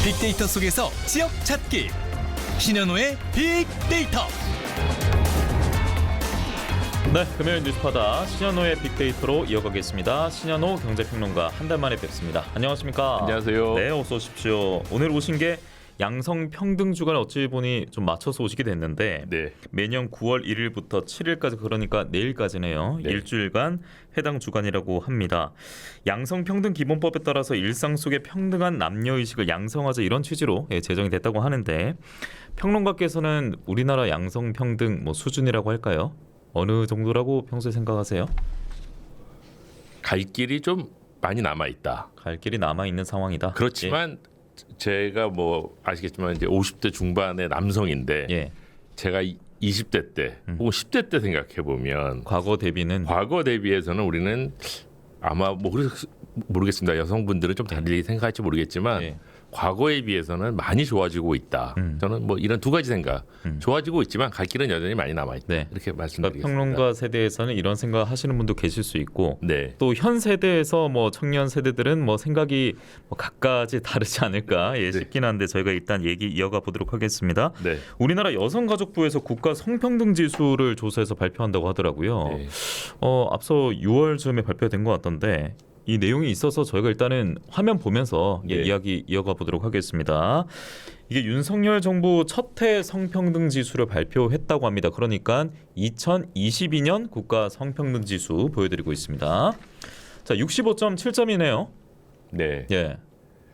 빅데이터 속에서 지역 찾기 신현우의 빅데이터. 네, 금요일 뉴스파다 신현우의 빅데이터로 이어가겠습니다. 신현우 경제평론가 한 달 만에 뵙습니다. 안녕하십니까? 안녕하세요. 네, 어서 오십시오. 오늘 오신 게 양성평등주간 어찌 보니 좀 맞춰서 오시게 됐는데 네. 매년 9월 1일부터 7일까지 그러니까 내일까지네요. 네. 일주일간 해당 주간이라고 합니다. 양성평등기본법에 따라서 일상 속의 평등한 남녀의식을 양성하자 이런 취지로 제정이 됐다고 하는데 평론가께서는 우리나라 양성평등 수준이라고 할까요? 어느 정도라고 평소에 생각하세요? 갈 길이 좀 많이 남아 있다. 갈 길이 남아있는 상황이다. 그렇지만 제가 아시겠지만 이제 50대 중반의 남성인데 예. 제가 20대 때 혹은 10대 때 생각해 보면 과거 대비는 과거 대비해서는 우리는 아마 모르겠습니다. 여성분들은 좀 달리 생각할지 모르겠지만 예. 과거에 비해서는 많이 좋아지고 있다. 저는 이런 두 가지 생각. 좋아지고 있지만 갈 길은 여전히 많이 남아 있다. 네. 이렇게 그러니까 말씀드리겠습니다. 평론가 세대에서는 이런 생각 하시는 분도 계실 수 있고 네. 또 현 세대에서 청년 세대들은 생각이 각가지 다르지 않을까 싶긴 한데 저희가 일단 얘기 이어가 보도록 하겠습니다. 네. 우리나라 여성가족부에서 국가 성평등 지수를 조사해서 발표한다고 하더라고요. 네. 앞서 6월쯤에 발표된 것 같던데 이 내용이 있어서 저희가 일단은 화면 보면서 네. 이야기 이어가 보도록 하겠습니다. 이게 윤석열 정부 첫해 성평등 지수를 발표했다고 합니다. 그러니까 2022년 국가 성평등 지수 보여드리고 있습니다. 자, 65.7점이네요. 네. 예.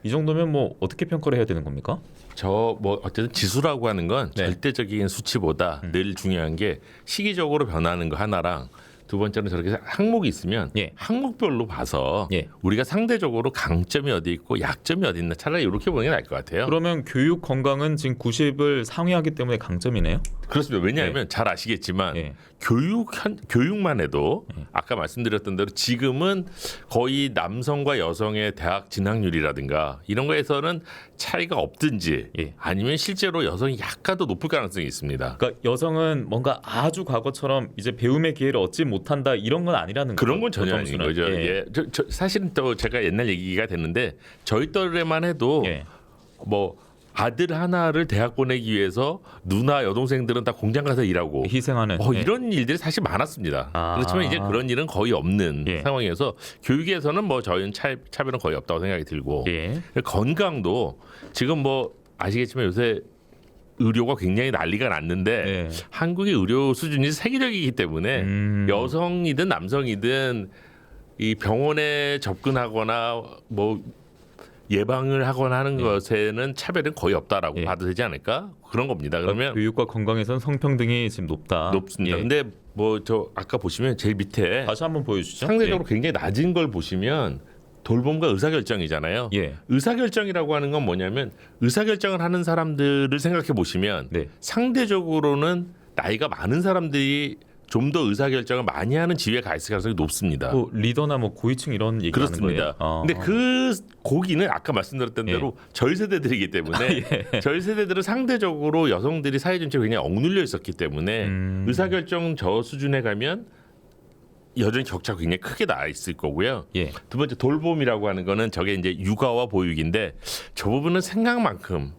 이 정도면 어떻게 평가를 해야 되는 겁니까? 어쨌든 지수라고 하는 건 네. 절대적인 수치보다 늘 중요한 게 시기적으로 변하는 거 하나랑 두 번째는 저렇게 항목이 있으면 예. 항목별로 봐서 예. 우리가 상대적으로 강점이 어디 있고 약점이 어디 있나 차라리 이렇게 보는 게 나을 것 같아요. 그러면 교육 건강은 지금 90을 상회하기 때문에 강점이네요. 그렇습니다. 왜냐하면 잘 아시겠지만 예. 교육만 해도 아까 말씀드렸던 대로 지금은 거의 남성과 여성의 대학 진학률이라든가 이런 거에서는 차이가 없든지 예. 아니면 실제로 여성이 약간 더 높을 가능성이 있습니다. 그러니까 여성은 뭔가 아주 과거처럼 이제 배움의 기회를 얻지 못한다 이런 건 아니라는 거죠. 그런 건 전혀 아닌 점수는. 거죠. 예. 예. 사실은 또 제가 옛날 얘기가 됐는데 저희 또래만 해도 예. 아들 하나를 대학 보내기 위해서 누나 여동생들은 다 공장 가서 일하고 희생하는 예. 이런 일들이 사실 많았습니다. 아. 그렇지만 이제 그런 일은 거의 없는 예. 상황이어서 교육에서는 저희는 차별은 거의 없다고 생각이 들고 예. 건강도 지금 아시겠지만 요새 의료가 굉장히 난리가 났는데 예. 한국의 의료 수준이 세계적이기 때문에 여성이든 남성이든 이 병원에 접근하거나 예방을 하거나 하는 것에는 차별은 거의 없다라고 예. 봐도 되지 않을까? 그런 겁니다. 그러면 교육과 건강에선 성평등이 지금 높다. 높습니다. 예. 근데 저 아까 보시면 제일 밑에 다시 한번 보여주시죠. 상대적으로 굉장히 낮은 걸 보시면 돌봄과 의사결정이잖아요. 예. 의사결정이라고 하는 건 뭐냐면 의사결정을 하는 사람들을 생각해 보시면 네. 상대적으로는 나이가 많은 사람들이 좀 더 의사결정을 많이 하는 지위에 가 있을 가능성이 높습니다. 리더나 고위층 이런 얘기하는 그렇습니다. 거예요. 근데 그 고기는 아까 말씀드렸던 예. 대로 저희 세대들이기 때문에 저희 세대들은 상대적으로 여성들이 사회 전체에 굉장히 억눌려 있었기 때문에 의사결정 저 수준에 가면 여전히 격차가 굉장히 크게 나 있을 거고요. 예. 두 번째 돌봄이라고 하는 거는 저게 이제 육아와 보육인데 저 부분은 생각만큼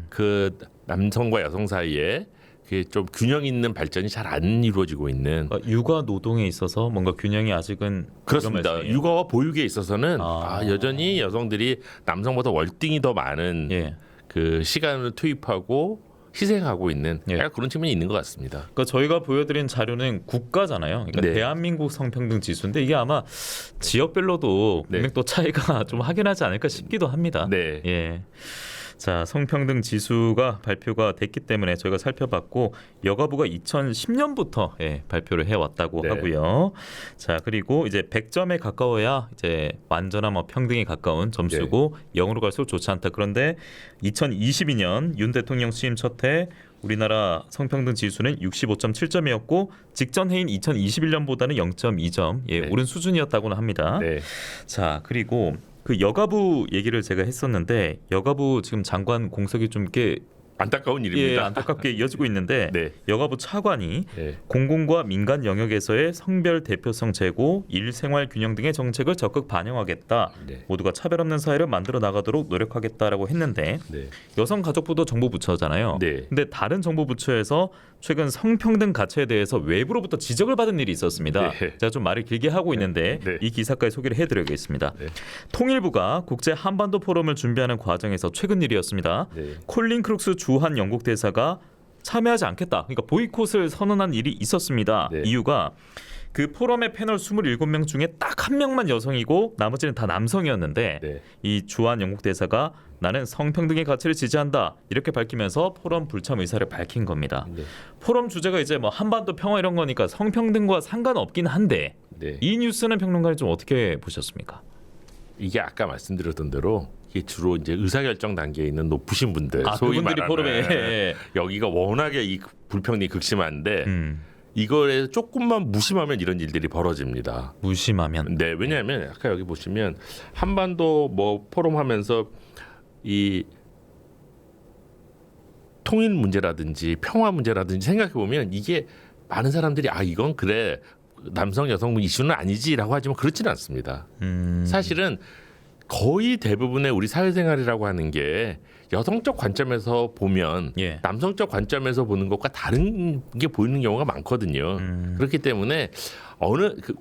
그 남성과 여성 사이에 그게 좀 균형 있는 발전이 잘 안 이루어지고 있는 육아 노동에 있어서 뭔가 균형이 아직은 그렇습니다. 이런 말씀이에요? 육아와 보육에 있어서는 아. 여전히 여성들이 남성보다 월등히 더 많은 예. 그 시간을 투입하고 희생하고 있는 예. 약간 그런 측면이 있는 것 같습니다. 그러니까 저희가 보여드린 자료는 국가잖아요. 그러니까 네. 대한민국 성평등 지수인데 이게 아마 지역별로도 네. 분명 또 차이가 좀 확연하지 않을까 싶기도 합니다. 네. 예. 자, 성평등 지수가 발표가 됐기 때문에 저희가 살펴봤고 여가부가 2010년부터 발표를 해왔다고 네. 하고요. 자, 그리고 이제 100점에 가까워야 이제 완전한 평등에 가까운 점수고 0으로 갈수록 좋지 않다. 그런데 2022년 윤 대통령 취임 첫해 우리나라 성평등 지수는 65.7점이었고 직전 해인 2021년보다는 0.2점 네. 오른 수준이었다고는 합니다. 네. 자, 그리고 그 여가부 얘기를 제가 했었는데 여가부 지금 장관 공석이 좀 꽤 안타까운 예, 일입니다. 안타깝게 이어지고 있는데 네. 여가부 차관이 네. 공공과 민간 영역에서의 성별 대표성 제고, 일생활 균형 등의 정책을 적극 반영하겠다. 네. 모두가 차별 없는 사회를 만들어 나가도록 노력하겠다라고 했는데 네. 여성가족부도 정부부처잖아요. 네. 근데 다른 정부부처에서 최근 성평등 가치에 대해서 외부로부터 지적을 받은 일이 있었습니다. 네. 제가 좀 말을 길게 하고 있는데 네. 이 기사까지 소개를 해드리겠습니다. 네. 통일부가 국제 한반도 포럼을 준비하는 과정에서 최근 일이었습니다. 네. 콜린 크룩스 주한 영국 대사가 참여하지 않겠다. 그러니까 보이콧을 선언한 일이 있었습니다. 네. 이유가 그 포럼의 패널 27명 중에 딱 한 명만 여성이고 나머지는 다 남성이었는데 네. 이 주한 영국 대사가 나는 성평등의 가치를 지지한다 이렇게 밝히면서 포럼 불참 의사를 밝힌 겁니다. 네. 포럼 주제가 이제 뭐 한반도 평화 이런 거니까 성평등과 상관없긴 한데 네. 이 뉴스는 평론가님 좀 어떻게 보셨습니까? 이게 아까 말씀드렸던 대로 이게 주로 이제 의사결정 단계에 있는 높으신 분들, 소위 그분들이 말하는 포럼에 여기가 워낙에 이 불평등이 극심한데 이거에 조금만 무심하면 이런 일들이 벌어집니다. 무심하면 네, 왜냐하면 아까 여기 보시면 한반도 뭐 포럼하면서 이 통일 문제라든지 평화 문제라든지 생각해 보면 이게 많은 사람들이 이건 그래 남성 여성 이슈는 아니지라고 하지만 그렇지는 않습니다. 사실은 거의 대부분의 우리 사회생활이라고 하는 게 여성적 관점에서 보면 예. 남성적 관점에서 보는 것과 다른 게 보이는 경우가 많거든요. 그렇기 때문에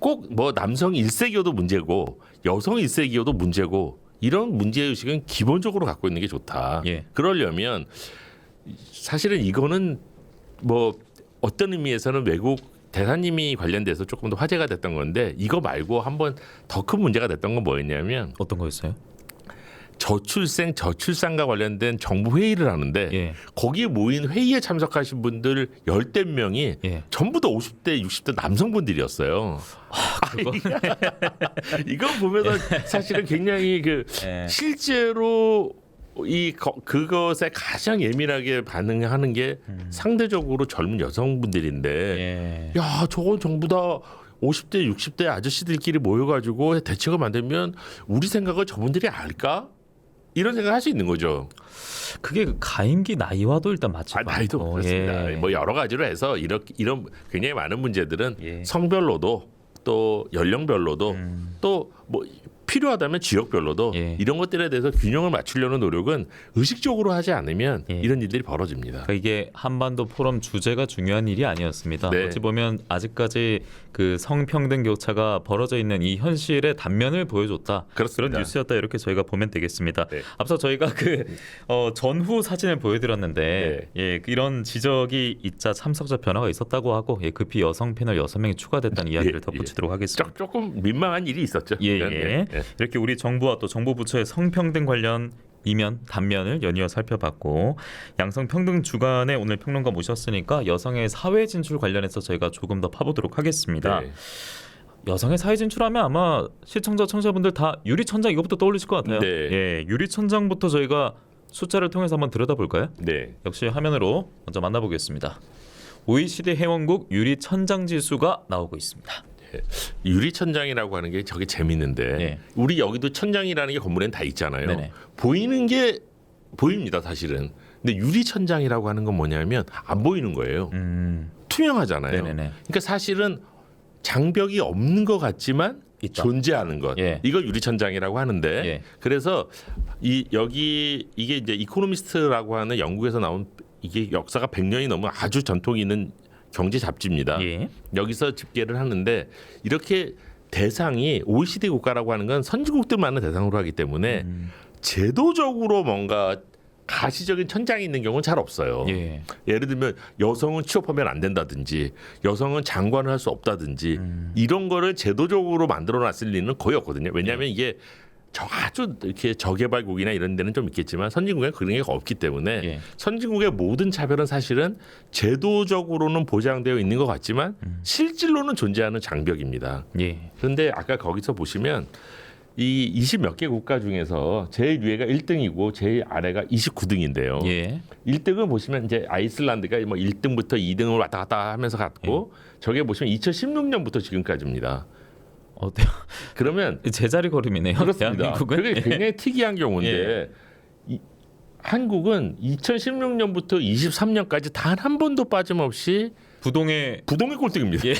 꼭 뭐 남성 일세기여도 문제고 여성 일세기여도 문제고 이런 문제의식은 기본적으로 갖고 있는 게 좋다. 예. 그러려면 사실은 이거는 뭐 어떤 의미에서는 외국 대사님이 관련돼서 조금 더 화제가 됐던 건데 이거 말고 한번 더 큰 문제가 됐던 건 뭐였냐면 어떤 거였어요? 저출산과 관련된 정부 회의를 하는데 예. 거기에 모인 회의에 참석하신 분들 10대 명이 예. 전부 다 50대 60대 남성분들이었어요. 그거? 이거 보면서 사실은 굉장히 예. 실제로 그것에 가장 예민하게 반응하는 게 상대적으로 젊은 여성분들인데 예. 야 저건 전부 다 50대 60대 아저씨들끼리 모여가지고 대책을 만들면 우리 생각을 저분들이 알까? 이런 생각을 할 수 있는 거죠. 그게 그 가임기 나이와도 일단 맞지 나이도 않고. 그렇습니다. 예. 뭐 여러 가지로 해서 이런 굉장히 많은 문제들은 예. 성별로도 또 연령별로도 또 뭐 필요하다면 지역별로도 예. 이런 것들에 대해서 균형을 맞추려는 노력은 의식적으로 하지 않으면 예. 이런 일들이 벌어집니다. 그러니까 이게 한반도 포럼 주제가 중요한 일이 아니었습니다. 네. 어찌 보면 아직까지 그 성평등 격차가 벌어져 있는 이 현실의 단면을 보여줬다. 그렇습니다. 그런 뉴스였다 이렇게 저희가 보면 되겠습니다. 네. 앞서 저희가 그 전후 사진을 보여드렸는데 예, 이런 지적이 있자 참석자 변화가 있었다고 하고 예, 급히 여성 패널 6명이 추가됐다는 이야기를 덧붙이도록 하겠습니다. 조금 민망한 일이 있었죠. 예, 네, 예. 네. 이렇게 우리 정부와 또 정부 부처의 성평등 관련 이면 단면을 연이어 살펴봤고 양성평등 주간에 오늘 평론가 모셨으니까 여성의 사회 진출 관련해서 저희가 조금 더 파보도록 하겠습니다. 네. 여성의 사회 진출하면 아마 시청자 청자분들 다 유리천장 이것부터 떠올리실 것 같아요. 네. 예, 유리천장부터 저희가 숫자를 통해서 한번 들여다볼까요? 네. 역시 화면으로 먼저 만나보겠습니다. OECD 회원국 유리천장 지수가 나오고 있습니다. 유리천장이라고 하는 게 저게 재밌는데 네. 우리 여기도 천장이라는 게 건물엔 다 있잖아요. 네네. 보이는 게 보입니다 사실은. 근데 유리천장이라고 하는 건 뭐냐면 안 보이는 거예요. 투명하잖아요. 네네네. 그러니까 사실은 장벽이 없는 것 같지만 있다. 존재하는 것. 예. 이걸 유리천장이라고 하는데 예. 그래서 이게 이제 이코노미스트라고 하는 영국에서 나온 이게 역사가 100년이 넘은 아주 전통이 있는 경제 잡지입니다. 예. 여기서 집계를 하는데 이렇게 대상이 OECD 국가라고 하는 건 선진국들만을 대상으로 하기 때문에 제도적으로 뭔가 가시적인 천장이 있는 경우는 잘 없어요. 예. 예를 들면 여성은 취업하면 안 된다든지 여성은 장관을 할 수 없다든지 이런 거를 제도적으로 만들어 놨을 리는 거의 없거든요. 왜냐하면 이게 아주 이렇게 저개발국이나 이런 데는 좀 있겠지만 선진국에 그런 게 없기 때문에 예. 선진국의 모든 차별은 사실은 제도적으로는 보장되어 있는 것 같지만 실질로는 존재하는 장벽입니다. 예. 그런데 아까 거기서 보시면 이 20 몇 개 국가 중에서 제일 위에가 1등이고 제일 아래가 29등인데요. 예. 1등은 보시면 이제 아이슬란드가 뭐 1등부터 2등을 왔다 갔다 하면서 갔고 저게 보시면 2016년부터 지금까지입니다. 어때요? 그러면 제자리 걸음이네요. 그렇습니다. 대한민국은. 그게 굉장히 특이한 경우인데 한국은 2016년부터 23년까지 단 한 번도 빠짐없이 부동의 부동의 꼴등입니다. 예.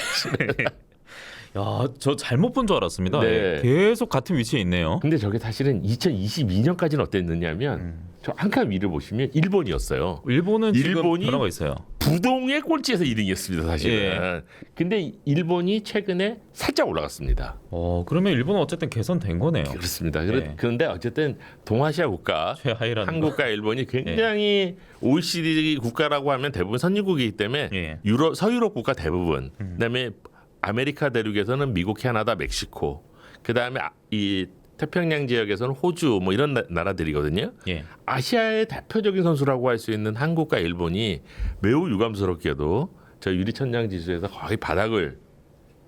야, 저 잘못 본 줄 알았습니다. 네. 예. 계속 같은 위치에 있네요. 근데 저게 사실은 2022년까지는 어땠느냐면 저 한 칸 위를 보시면 일본이었어요. 일본은 지금 일본이 변화가 있어요. 부동의 꼴찌에서 1등이었습니다, 사실은. 예. 근데 일본이 최근에 살짝 올라갔습니다. 그러면 일본은 어쨌든 개선된 거네요. 그렇습니다. 예. 그런데 어쨌든 동아시아 국가 최하위라는 한국과 일본이 굉장히 OECD 국가라고 하면 대부분 선진국이기 때문에 예. 서유럽 국가 대부분 그다음에 아메리카 대륙에서는 미국, 캐나다, 멕시코 그다음에 이 태평양 지역에서는 호주 뭐 이런 나라들이거든요. 예. 아시아의 대표적인 선수라고 할 수 있는 한국과 일본이 매우 유감스럽게도 저 유리천장 지수에서 거의 바닥을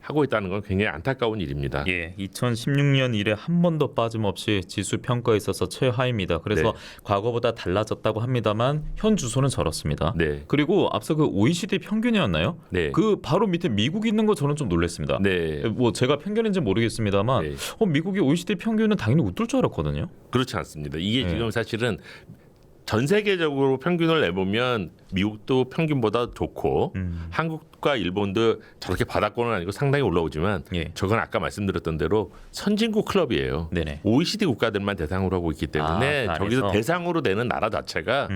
하고 있다는 건 굉장히 안타까운 일입니다. 예, 2016년 이래 한 번도 빠짐없이 지수 평가에 있어서 최하입니다. 그래서 네. 과거보다 달라졌다고 합니다만 현 주소는 저렇습니다. 네. 그리고 앞서 그 OECD 평균이었나요? 네. 그 바로 밑에 미국이 있는 거 저는 좀 놀랐습니다. 네. 뭐 제가 편견인지 모르겠습니다만 네. 미국이 OECD 평균은 당연히 웃돌 줄 알았거든요. 그렇지 않습니다. 이게 네. 지금 사실은 전 세계적으로 평균을 내보면 미국도 평균보다 좋고 한국과 일본도 저렇게 바닥권은 아니고 상당히 올라오지만 예. 저건 아까 말씀드렸던 대로 선진국 클럽이에요. 네네. OECD 국가들만 대상으로 하고 있기 때문에 그 저기서 안에서? 대상으로 되는 나라 자체가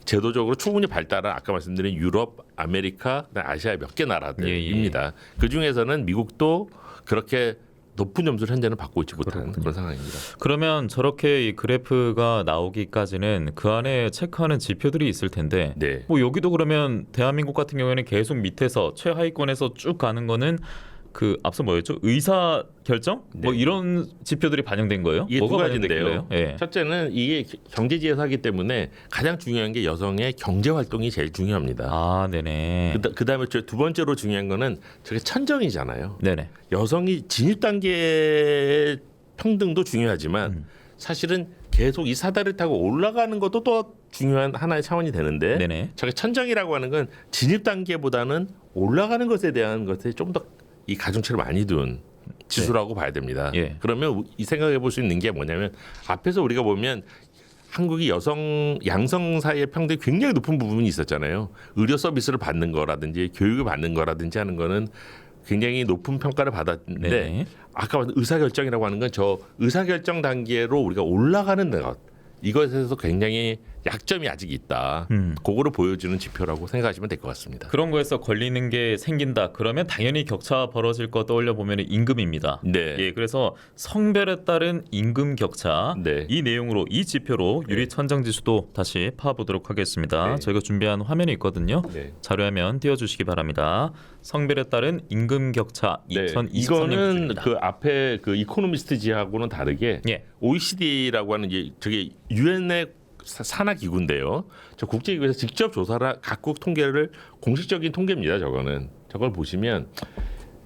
제도적으로 충분히 발달한 아까 말씀드린 유럽, 아메리카, 아시아 몇 개 나라들입니다. 그 중에서는 미국도 그렇게 높은 점수를 현재는 받고 있지 못하는 그런 상황입니다. 그러면 저렇게 이 그래프가 나오기까지는 그 안에 체크하는 지표들이 있을 텐데 네. 뭐 여기도 그러면 대한민국 같은 경우에는 계속 밑에서 최하위권에서 쭉 가는 거는 그 앞서 뭐였죠? 의사 결정? 네. 뭐 이런 지표들이 반영된 거예요? 이게 두 뭐가 가지인데요. 반영된 거예요? 예. 첫째는 이게 경제지에서 하기 때문에 가장 중요한 게 여성의 경제 활동이 제일 중요합니다. 아, 네네. 그다음에 두 번째로 중요한 거는 저게 천정이잖아요. 네네. 여성이 진입 단계 평등도 중요하지만 사실은 계속 이 사다리를 타고 올라가는 것도 또 중요한 하나의 차원이 되는데 네네. 저게 천정이라고 하는 건 진입 단계보다는 올라가는 것에 대한 것에 좀 더 이 가중치를 많이 둔 지수라고 봐야 됩니다. 예. 그러면 이 생각해 볼 수 있는 게 뭐냐면 앞에서 우리가 보면 한국이 여성 양성 사이의 평등이 굉장히 높은 부분이 있었잖아요. 의료 서비스를 받는 거라든지 교육을 받는 거라든지 하는 거는 굉장히 높은 평가를 받았는데 네. 아까 말한 의사결정이라고 하는 건 저 의사결정 단계로 우리가 올라가는 것 이것에서 굉장히 약점이 아직 있다. 그거를 보여주는 지표라고 생각하시면 될 것 같습니다. 그런 거에서 걸리는 게 생긴다. 그러면 당연히 격차 벌어질 거 떠올려 보면 임금입니다. 네. 예, 그래서 성별에 따른 임금 격차 네. 이 내용으로 이 지표로 유리 천장 지수도 다시 파보도록 하겠습니다. 네. 저희가 준비한 화면이 있거든요. 네. 자료화면 띄워주시기 바랍니다. 성별에 따른 임금 격차 네. 2023년 이거는 기준입니다. 그 앞에 그 이코노미스트지하고는 다르게 예. OECD라고 하는 게 저게 유엔의 산하 기구인데요. 저 국제기구에서 직접 조사를 각국 통계를 공식적인 통계입니다. 저걸 보시면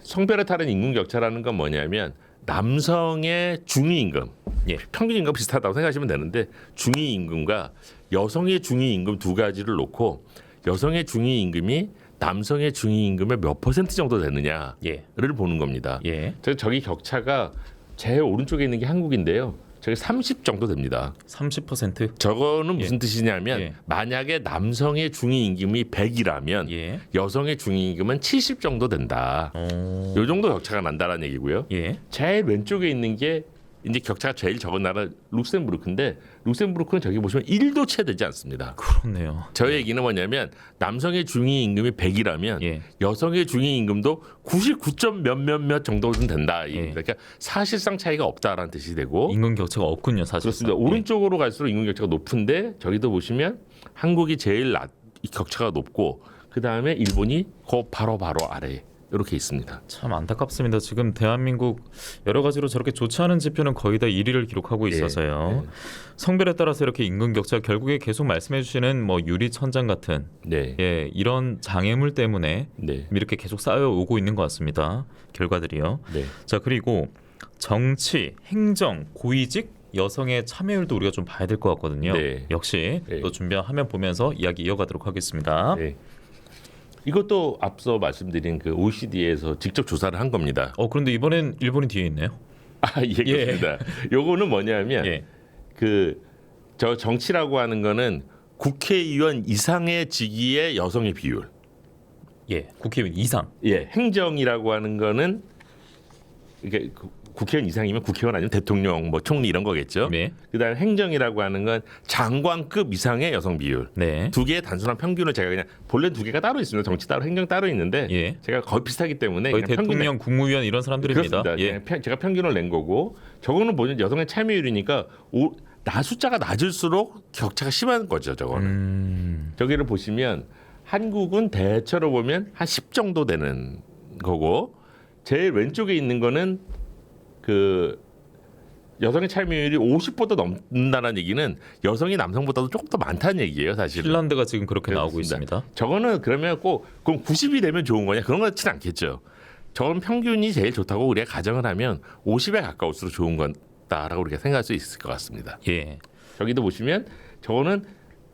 성별에 따른 임금 격차라는 건 뭐냐면 남성의 중위 임금, 예. 평균 임금 비슷하다고 생각하시면 되는데 중위 임금과 여성의 중위 임금 두 가지를 놓고 여성의 중위 임금이 남성의 중위 임금의 몇 퍼센트 정도 되느냐를 예. 보는 겁니다. 예. 저기 격차가 제일 오른쪽에 있는 게 한국인데요. 저게 30 정도 됩니다. 30%. 저거는 무슨 뜻이냐면 예. 만약에 남성의 중위 임금이 100이라면 예. 여성의 중위 임금은 70 정도 된다. 요 정도 격차가 난다라는 얘기고요. 예. 제일 왼쪽에 있는 게 이제 격차가 제일 적은 나라 룩셈부르크인데 룩셈부르크는 저기 보시면 1도 채 되지 않습니다. 그렇네요. 저 얘기는 뭐냐면 남성의 중위 임금이 100이라면 예. 여성의 중위 임금도 99점 몇몇몇 정도는 된다. 예. 그러니까 사실상 차이가 없다라는 뜻이 되고 임금 격차가 없군요, 사실. 그렇습니다. 오른쪽으로 갈수록 임금 격차가 높은데 저기도 보시면 한국이 제일 이 격차가 높고 그 다음에 일본이 그 바로 아래 이렇게 있습니다. 참 안타깝습니다. 지금 대한민국 여러 가지로 저렇게 좋지 않은 지표는 거의 다 1위를 기록하고 있어서요. 네. 성별에 따라서 이렇게 임금 격차 결국에 계속 말씀해 주시는 뭐 유리 천장 같은 네. 이런 장애물 때문에 네. 이렇게 계속 쌓여오고 있는 것 같습니다. 결과들이요. 네. 자, 그리고 정치, 행정, 고위직 여성의 참여율도 우리가 좀 봐야 될 것 같거든요. 네. 역시 네. 또 준비한 화면 보면서 이야기 이어가도록 하겠습니다. 네. 이것도 앞서 말씀드린 그 OECD에서 직접 조사를 한 겁니다. 그런데 이번엔 일본이 뒤에 있네요. 예, 그렇습니다. 요거는 뭐냐면 예. 그 저 정치라고 하는 거는 국회의원 이상의 직위의 여성의 비율. 예, 국회의원 이상. 예, 행정이라고 하는 거는 이게 국회의원 이상이면 국회의원 아니면 대통령, 뭐 총리 이런 거겠죠. 네. 그다음에 행정이라고 하는 건 장관급 이상의 여성 비율. 네. 두 개의 단순한 평균을 제가 그냥 본래 두 개가 따로 있습니다. 정치 따로, 행정 따로 있는데 예. 제가 거의 비슷하기 때문에 거의 그냥 대통령, 국무위원 이런 사람들입니다. 그렇습니다. 예. 그냥 제가 평균을 낸 거고 저거는 뭐냐 여성의 참여율이니까 나 숫자가 낮을수록 격차가 심한 거죠. 저거는. 저기를 보시면 한국은 대체로 보면 한 10 정도 되는 거고 제일 왼쪽에 있는 거는 그 여성의 참여율이 50보다 넘는다는 얘기는 여성이 남성보다도 조금 더 많다는 얘기예요, 사실은. 핀란드가 지금 그렇게 나오고 그렇습니다. 있습니다. 저거는 그러면 꼭 그럼 90이 되면 좋은 거냐? 그런 것 같지는 않겠죠. 저건 평균이 제일 좋다고 우리가 가정을 하면 50에 가까울수록 좋은 거다라고 우리가 생각할 수 있을 것 같습니다. 예. 저기도 보시면 저거는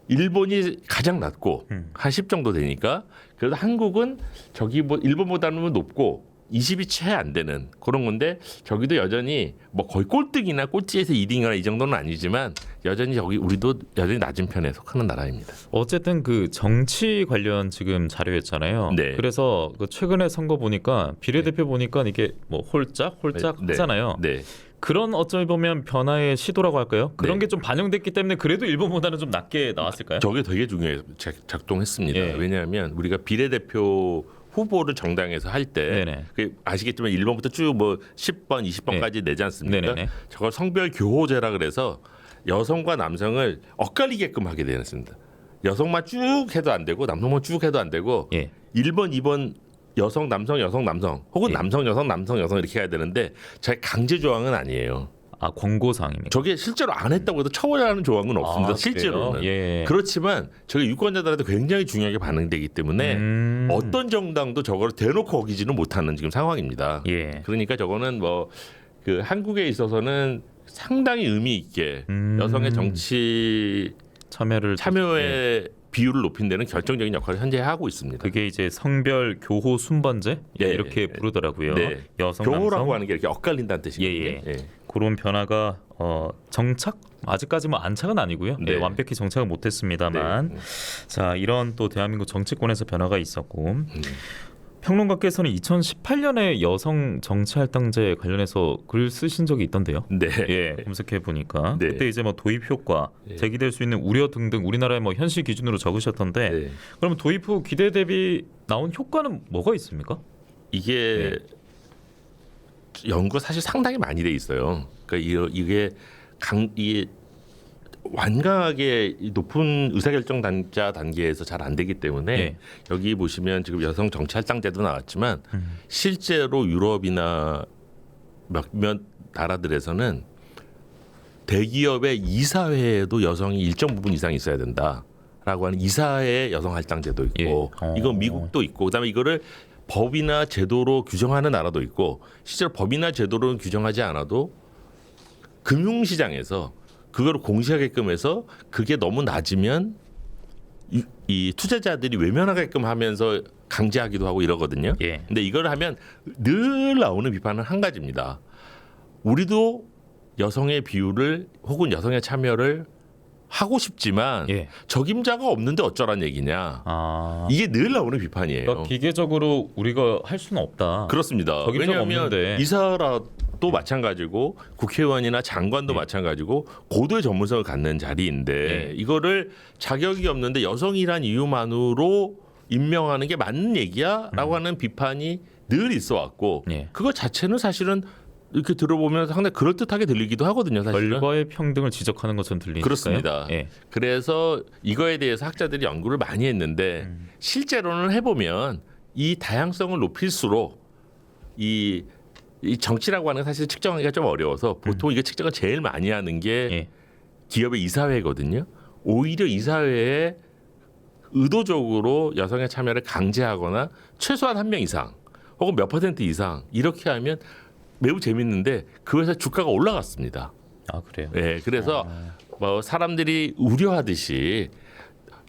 일본이 가장 낮고 한 10 정도 되니까 그래도 한국은 저기 뭐 일본보다는 높고 20이 채 안 되는 그런 건데 저기도 여전히 뭐 거의 꼴등이나 꼴찌에서 1위나 이 정도는 아니지만 여전히 저기 우리도 여전히 낮은 편에 속하는 나라입니다. 어쨌든 그 정치 관련 지금 자료였잖아요. 네. 그래서 그 최근에 선거 보니까 비례대표 보니까 이게 뭐 홀짝 네. 하잖아요. 네. 그런 어쩌면 보면 변화의 시도라고 할까요? 그런 네. 게 좀 반영됐기 때문에 그래도 일본보다는 좀 낮게 나왔을까요? 저게 되게 중요해요. 작동했습니다. 예. 왜냐하면 우리가 비례대표 후보를 정당에서 할 때 네네. 아시겠지만 1번부터 쭉 뭐 10번, 20번까지 내지 않습니까? 네네네. 저걸 성별 교호제라 그래서 여성과 남성을 엇갈리게끔 하게 되어 있습니다. 여성만 쭉 해도 안 되고 남성만 쭉 해도 안 되고 예. 1번, 2번 여성, 남성, 여성, 남성 혹은 예. 남성, 여성, 남성, 여성 이렇게 해야 되는데 저게 강제 조항은 아니에요. 아, 권고사항입니까? 저게 실제로 안 했다고 해도 처벌하는 조항은 없습니다. 아, 실제로는. 그래요? 예. 그렇지만 저게 유권자들한테 굉장히 중요하게 반응되기 때문에 어떤 정당도 저걸 대놓고 어기지는 못하는 지금 상황입니다. 예. 그러니까 저거는 뭐 그 한국에 있어서는 상당히 의미 있게 여성의 정치 참여의 비율을 높인 데는 결정적인 역할을 현재 하고 있습니다. 그게 이제 성별 교호 순번제 네. 이렇게 부르더라고요. 네. 여성 교호라고 남성 하는 게 이렇게 엇갈린다는 뜻이거든요. 예, 예. 예. 그런 변화가 정착 아직까지 뭐 안착은 아니고요. 네, 네. 완벽히 정착을 못했습니다만 네. 자 이런 또 대한민국 정치권에서 변화가 있었고 평론가께서는 2018년에 여성 정치할당제 관련해서 글 쓰신 적이 있던데요. 네. 예, 검색해 보니까 네. 그때 이제 뭐 도입 효과, 네. 제기될 수 있는 우려 등등 우리나라의 뭐 현실 기준으로 적으셨던데 네. 그러면 도입 후 기대 대비 나온 효과는 뭐가 있습니까? 이게 연구가 사실 상당히 많이 돼 있어요. 그러니까 이게 완강하게 높은 의사결정 단계에서 잘 안 되기 때문에 예. 여기 보시면 지금 여성 정치할당제도 나왔지만 실제로 유럽이나 몇몇 나라들에서는 대기업의 이사회에도 여성이 일정 부분 이상 있어야 된다라고 하는 이사회 여성 할당제도 있고 예. 이건 미국도 있고 그다음에 이거를 법이나 제도로 규정하는 나라도 있고 실제로 법이나 제도로 규정하지 않아도 금융시장에서 그걸 공시하게끔 해서 그게 너무 낮으면 이 투자자들이 외면하게끔 하면서 강제하기도 하고 이러거든요. 예. 근데 이걸 하면 늘 나오는 비판은 한 가지입니다. 우리도 여성의 비율을 혹은 여성의 참여를 하고 싶지만 예. 적임자가 없는데 어쩌란 얘기냐. 아, 이게 늘 나오는 비판이에요. 그러니까 기계적으로 우리가 할 수는 없다. 그렇습니다. 적임자가 왜냐하면 없는데. 이사라도 마찬가지고 국회의원이나 장관도 마찬가지고 고도의 전문성을 갖는 자리인데 이거를 자격이 없는데 여성이란 이유만으로 임명하는 게 맞는 얘기야라고 하는 비판이 늘 있어 왔고 예. 그거 자체는 사실은 이렇게 들어보면 상당히 그럴듯하게 들리기도 하거든요. 사실은. 결과의 평등을 지적하는 것처럼 들리니까요. 그렇습니다. 예. 그래서 이거에 대해서 학자들이 연구를 많이 했는데 실제로는 해보면 이 다양성을 높일수록 이 정치라고 하는 건 사실 측정하기가 좀 어려워서 보통 이게 측정을 제일 많이 하는 게 예. 기업의 이사회거든요. 오히려 이사회에 의도적으로 여성의 참여를 강제하거나 최소한 한 명 이상 혹은 몇 % 이상 이렇게 하면 매우 재밌는데 그 회사 주가가 올라갔습니다. 아 그래요. 예, 그래서 뭐 사람들이 우려하듯이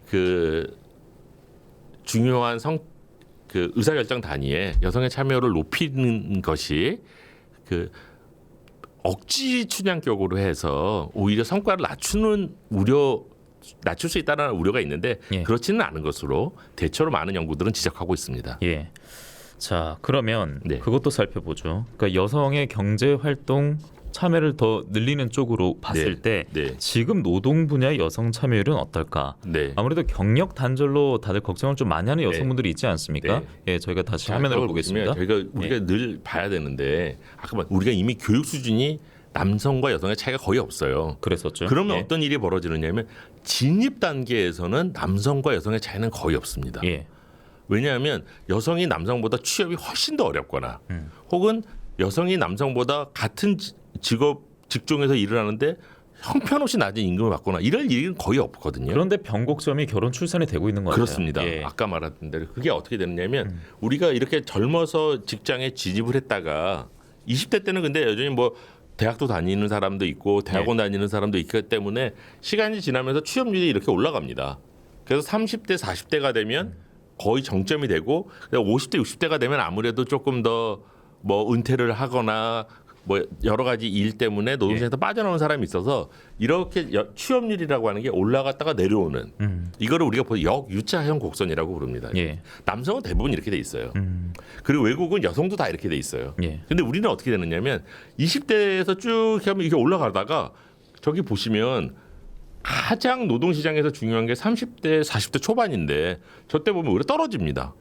그 중요한 그 의사결정 단위에 여성의 참여를 높이는 것이 그 억지 춘향격으로 해서 오히려 성과를 낮출 수 있다는 우려가 있는데 예. 그렇지는 않은 것으로 대체로 많은 연구들은 지적하고 있습니다. 예. 자, 그러면 네. 그것도 살펴보죠. 그러니까 여성의 경제 활동 참여를 더 늘리는 쪽으로 봤을 네. 때 네. 지금 노동 분야의 여성 참여율은 어떨까? 네. 아무래도 경력 단절로 다들 걱정을 좀 많이 하는 여성분들이 있지 않습니까? 네. 예, 저희가 다시 자, 화면을 그걸 보겠습니다. 보시면 저희가 우리가 늘 봐야 되는데 아까 우리가 이미 교육 수준이 남성과 여성의 차이가 거의 없어요. 그랬었죠. 그러면 예. 어떤 일이 벌어지느냐면 진입 단계에서는 남성과 여성의 차이는 거의 없습니다. 예. 왜냐하면 여성이 남성보다 취업이 훨씬 더 어렵거나 혹은 여성이 남성보다 같은 직종에서 일을 하는데 형편없이 낮은 임금을 받거나 이럴 일은 거의 없거든요. 그런데 변곡점이 결혼 출산이 되고 있는 거예요. 그렇습니다. 예. 아까 말했던 대로 그게 어떻게 되느냐면 우리가 이렇게 젊어서 직장에 진입을 했다가 20대 때는 근데 여전히 뭐 대학도 다니는 사람도 있고 대학원 다니는 사람도 있기 때문에 시간이 지나면서 취업률이 이렇게 올라갑니다. 그래서 30대, 40대가 되면 거의 정점이 되고 50대, 60대가 되면 아무래도 조금 더 뭐 은퇴를 하거나 뭐 여러 가지 일 때문에 노동시장에서 빠져나오는 사람이 있어서 이렇게 취업률이라고 하는 게 올라갔다가 내려오는 이거를 우리가 역유차형 곡선이라고 부릅니다. 예. 남성은 대부분 이렇게 돼 있어요. 그리고 외국은 여성도 다 이렇게 돼 있어요. 예. 근데 우리는 어떻게 되느냐면 20대에서 쭉 하면 이게 올라가다가 저기 보시면 가장 노동시장에서 중요한 게 30대, 40대 초반인데 저 때 보면 오히려 떨어집니다.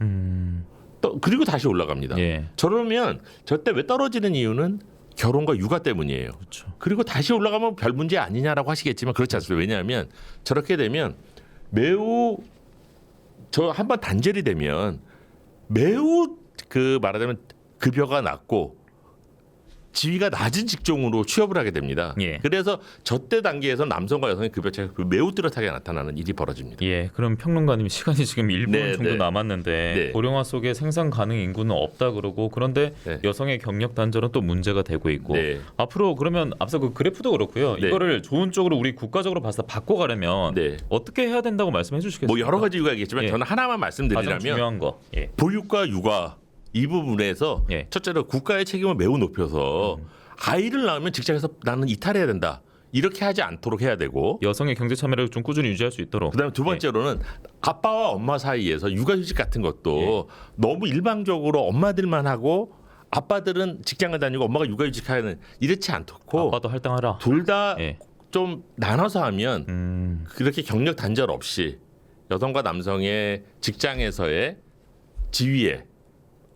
그리고 다시 올라갑니다. 예. 저러면 저 때 왜 떨어지는 이유는 결혼과 육아 때문이에요. 그렇죠. 그리고 다시 올라가면 별 문제 아니냐라고 하시겠지만 그렇지 않습니다. 왜냐하면 저렇게 되면 매우 저 한번 단절이 되면 매우 그 말하자면 급여가 낮고 지위가 낮은 직종으로 취업을 하게 됩니다. 예. 그래서 저때 단계에서 남성과 여성의 급여 차이가 매우 뚜렷하게 나타나는 일이 벌어집니다. 예, 그럼 평론가님 시간이 지금 1분 네, 정도 네. 남았는데 네. 고령화 속에 생산 가능 인구는 없다 그러고 그런데 네. 여성의 경력 단절은 또 문제가 되고 있고 네. 앞으로 그러면 앞서 그 그래프도 그렇고요. 네. 이거를 좋은 쪽으로 우리 국가적으로 봐서 바꿔가려면 네. 어떻게 해야 된다고 말씀해 주시겠습니까? 뭐 여러 가지 이유가 있겠지만 예. 저는 하나만 가장 말씀드리자면 중요한 거. 예. 보육과 육아 이 부분에서 예. 첫째로 국가의 책임을 매우 높여서 아이를 낳으면 직장에서 나는 이탈해야 된다. 이렇게 하지 않도록 해야 되고 여성의 경제 참여를 좀 꾸준히 유지할 수 있도록. 그다음에 두 번째로는 아빠와 엄마 사이에서 육아휴직 같은 것도 너무 일방적으로 엄마들만 하고 아빠들은 직장을 다니고 엄마가 육아휴직하는 이렇지 않고 아빠도 할당하라. 둘 다 좀 예. 나눠서 하면 그렇게 경력 단절 없이 여성과 남성의 직장에서의 지위에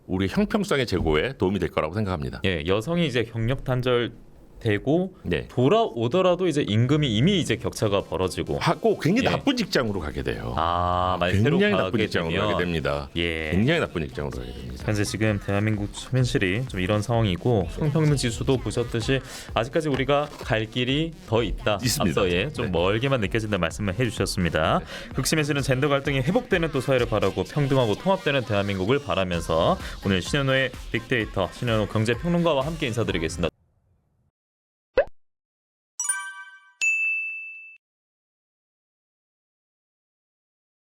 우리 형평성의 제고에 도움이 될 거라고 생각합니다. 예, 여성이 이제 경력 단절 되고 네. 돌아오더라도 이제 임금이 이미 이제 격차가 벌어지고 하고 굉장히 예. 나쁜 직장으로 가게 돼요. 만약 새로 굉장히 나쁜 가게 직장으로 되면 가게 됩니다. 예. 굉장히 나쁜 직장으로 가게 됩니다. 현재 지금 대한민국 현실이 좀 이런 상황이고 성평등 지수도 보셨듯이 아직까지 우리가 갈 길이 더 있다. 있습니다. 앞서 좀 네. 멀게만 느껴진다는 말씀을 해주셨습니다. 극심해지는 젠더 갈등이 회복되는 또 사회를 바라고 평등하고 통합되는 대한민국을 바라면서 오늘 신현호의 빅데이터 신현호 경제평론가와 함께 인사드리겠습니다.